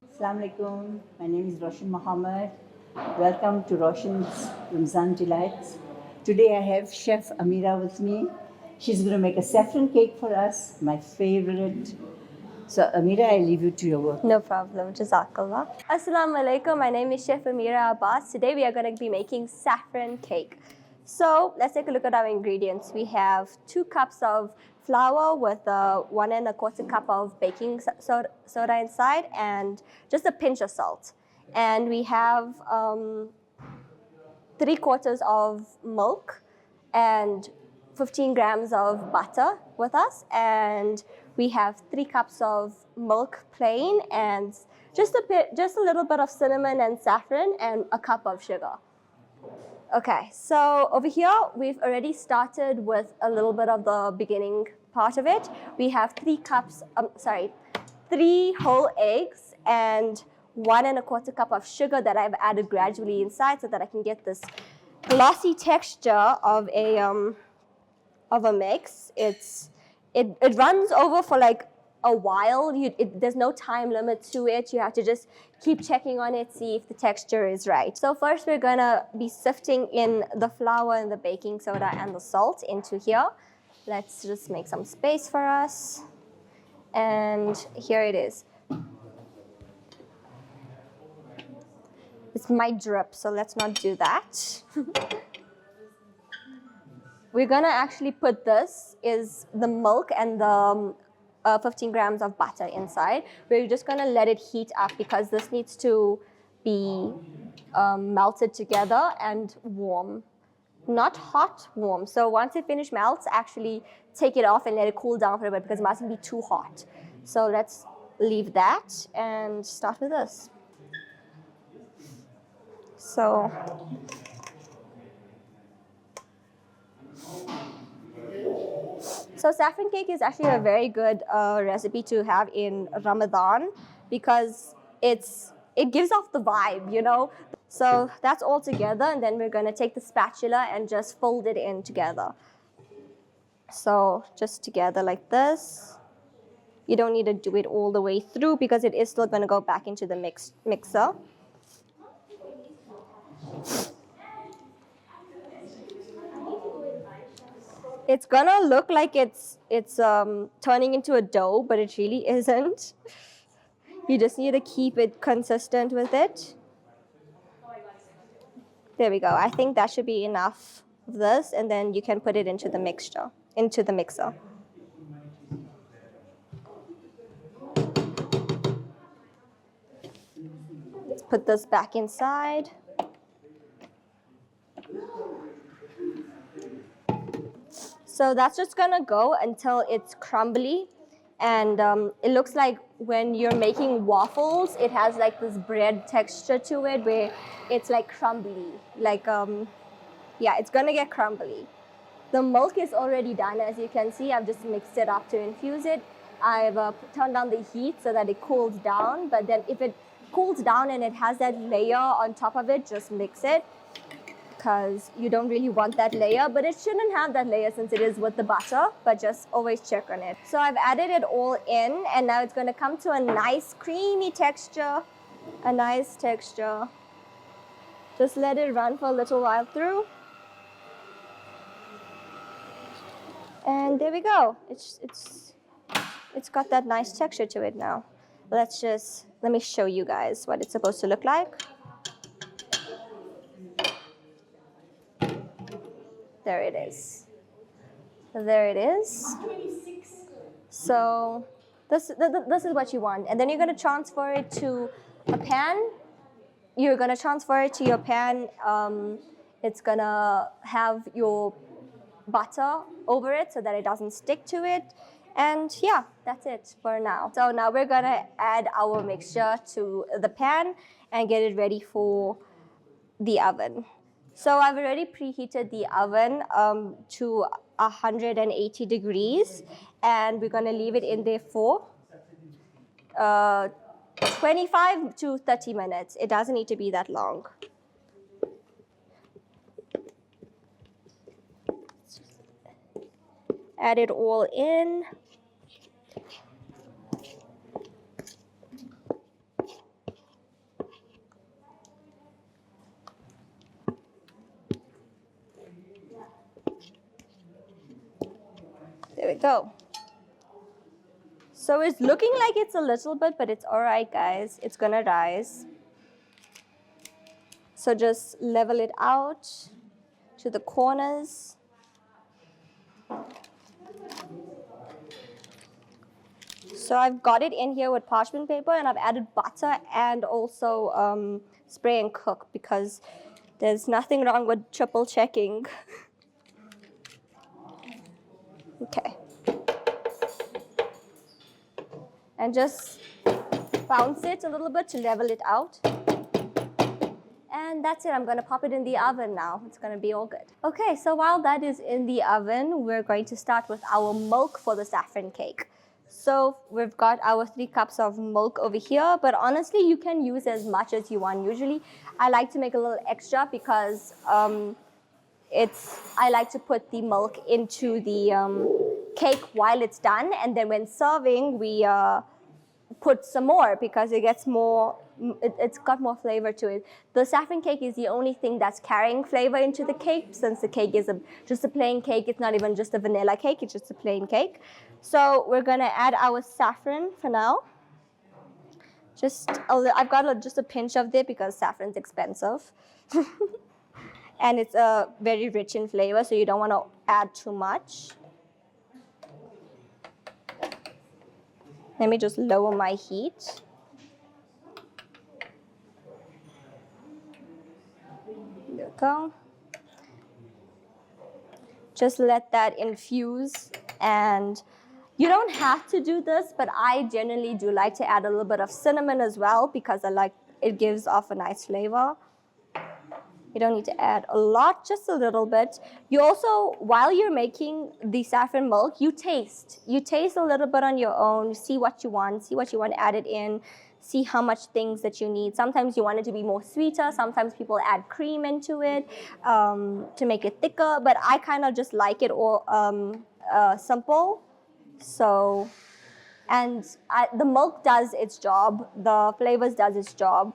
Assalamu alaikum. My name is Roshan Mohammed. Welcome to Roshan's Ramzan Delights. Today I have Chef Amira with me. She's going to make a saffron cake for us, my favorite. So, Amira, I leave you to your work. No problem, Jazakallah. Assalamu alaikum, my name is Chef Amira Abbas. Today we are going to be making saffron cake. So let's take a look at our ingredients. We have 2 cups of flour with 1¼ cup of baking soda inside and just a pinch of salt. And we have 3/4 of milk and 15 grams of butter with us, and we have 3 cups of milk plain and just a little bit of cinnamon and saffron and a cup of sugar. Okay, so over here we've already started with a little bit of the beginning part of it. We have 3 whole eggs and 1¼ cup of sugar that I've added gradually inside so that I can get this glossy texture of a mix. It runs over for like a while. There's no time limit to it. You have to just keep checking on it, see if the texture is right. So first we're gonna be sifting in the flour and the baking soda and the salt into here. Let's just make some space for us. And here it is. It's my drip, so let's not do that. We're gonna actually put this is the milk and the 15 grams of butter inside. We're just gonna let it heat up because this needs to be melted together and warm. Not hot, warm. So once it finishes melts, actually take it off and let it cool down for a bit because it mustn't be too hot. So let's leave that and start with this. So saffron cake is actually a very good recipe to have in Ramadan because it gives off the vibe, you know. So that's all together, and then we're gonna take the spatula and just fold it in together. So just together like this. You don't need to do it all the way through because it is still gonna go back into the mixer. It's gonna look like it's turning into a dough, but it really isn't. You just need to keep it consistent with it. There we go. I think that should be enough of this, and then you can put it into the mixer. Let's put this back inside. So that's just gonna go until it's crumbly. And it looks like when you're making waffles, it has like this bread texture to it where it's like crumbly. Like, yeah, it's gonna get crumbly. The milk is already done, as you can see. I've just mixed it up to infuse it. I've turned down the heat so that it cools down. But then if it cools down and it has that layer on top of it, just mix it, because you don't really want that layer, but it shouldn't have that layer since it is with the butter, but just always check on it. So I've added it all in, and now it's gonna come to a nice creamy texture, Just let it run for a little while through. And there we go. It's got that nice texture to it now. Let me show you guys what it's supposed to look like. There it is. So this is what you want. And then you're going to transfer it to a pan. You're going to transfer it to your pan. It's going to have your butter over it so that it doesn't stick to it. And yeah, that's it for now. So now we're going to add our mixture to the pan and get it ready for the oven. So I've already preheated the oven to 180 degrees, and we're going to leave it in there for 25 to 30 minutes. It doesn't need to be that long. Add it all in. go. So it's looking like it's a little bit, but it's all right, guys. It's gonna rise. So just level it out to the corners. So I've got it in here with parchment paper, and I've added butter and also spray and cook, because there's nothing wrong with triple checking. Okay. And just bounce it a little bit to level it out. And that's it. I'm going to pop it in the oven now. It's going to be all good. Okay, so while that is in the oven, we're going to start with our milk for the saffron cake. So we've got our 3 cups of milk over here, but honestly, you can use as much as you want. Usually, I like to make a little extra because I like to put the milk into the cake while it's done, and then when serving, we put some more because it gets more, it's got more flavor to it. The saffron cake is the only thing that's carrying flavor into the cake, since the cake is just a plain cake. It's not even just a vanilla cake, it's just a plain cake. So we're gonna add our saffron for now. I've got just a pinch of it because saffron's expensive. And it's very rich in flavor, so you don't wanna add too much. Let me just lower my heat. There we go. Just let that infuse, and you don't have to do this, but I generally do like to add a little bit of cinnamon as well because it gives off a nice flavor. You don't need to add a lot, just a little bit. You also, while you're making the saffron milk, you taste. You taste a little bit on your own, see what you want added in, see how much things that you need. Sometimes you want it to be more sweeter. Sometimes people add cream into it to make it thicker, but I kind of just like it all simple. So, and the milk does its job. The flavors does its job.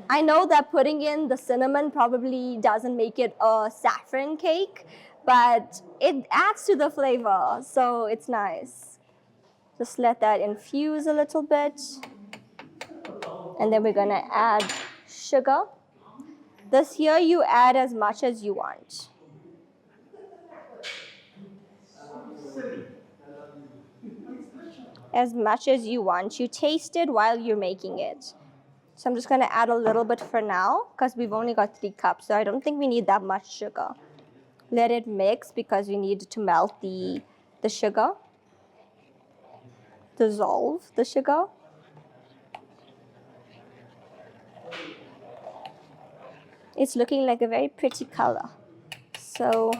I know that putting in the cinnamon probably doesn't make it a saffron cake, but it adds to the flavor, so it's nice. Just let that infuse a little bit. And then we're gonna add sugar. This here you add as much as you want. As much as you want. You taste it while you're making it. So I'm just going to add a little bit for now because we've only got 3 cups, so I don't think we need that much sugar. Let it mix because we need to melt the sugar. Dissolve the sugar. It's looking like a very pretty color. So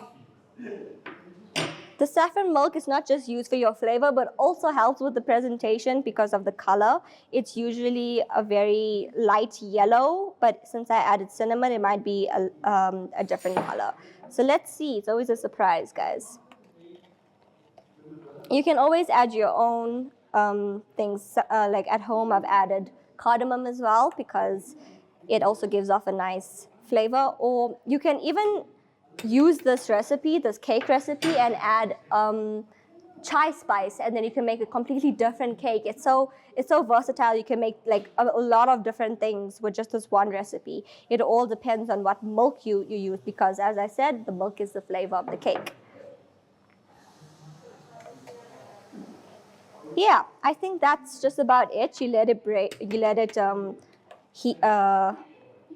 the saffron milk is not just used for your flavor, but also helps with the presentation because of the color. It's usually a very light yellow, but since I added cinnamon, it might be a different color. So let's see. It's always a surprise, guys. You can always add your own things. Like at home, I've added cardamom as well because it also gives off a nice flavor. Or you can even use this cake recipe, and add chai spice, and then you can make a completely different cake. It's so versatile. You can make like a lot of different things with just this one recipe. It all depends on what milk you use, because as I said, the milk is the flavor of the cake. Yeah, I think that's just about it. You let it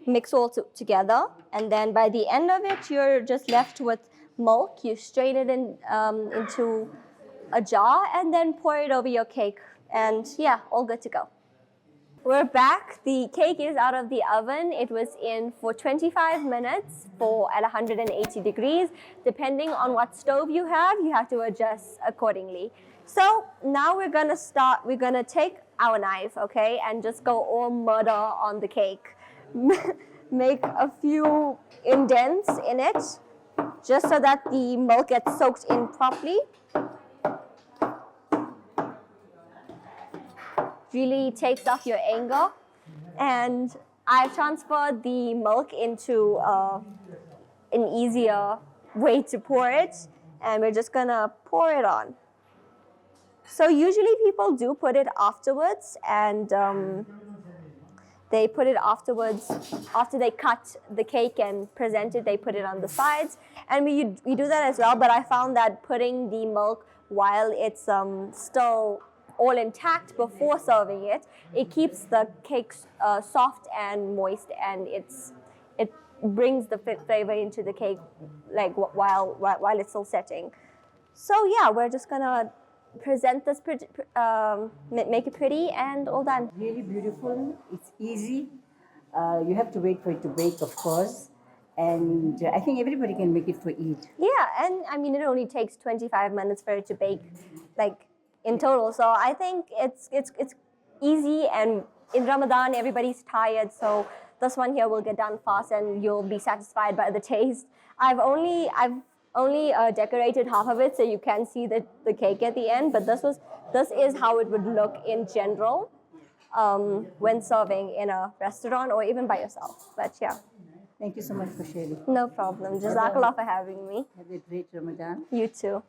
mix all together, and then by the end of it, you're just left with milk. You strain it into a jar and then pour it over your cake, and yeah, all good to go. We're back. The cake is out of the oven. It was in for 25 minutes at 180 degrees. Depending on what stove you have to adjust accordingly. So now we're gonna take our knife, okay, and just go all murder on the cake. Make a few indents in it, just so that the milk gets soaked in properly. Really takes off your anger. And I've transferred the milk into an easier way to pour it. and we're just gonna pour it on. So usually people do put it afterwards, and they put it afterwards after they cut the cake and present it. They put it on the sides, and we do that as well. But I found that putting the milk while it's still all intact before serving it, it keeps the cake soft and moist, and it brings the flavor into the cake like while it's still setting. So yeah, we're just gonna present this pretty, make it pretty, and all done. Really beautiful. It's easy. You have to wait for it to bake, of course. And I think everybody can make it for eat. Yeah, and I mean, it only takes 25 minutes for it to bake, like in total. So I think it's easy, and in Ramadan everybody's tired, so this one here will get done fast, and you'll be satisfied by the taste. I've only decorated half of it, so you can see the cake at the end. But this is how it would look in general when serving in a restaurant or even by yourself. But yeah. Thank you so much for sharing. No problem. Jazakallah for having me. Have a great Ramadan. You too.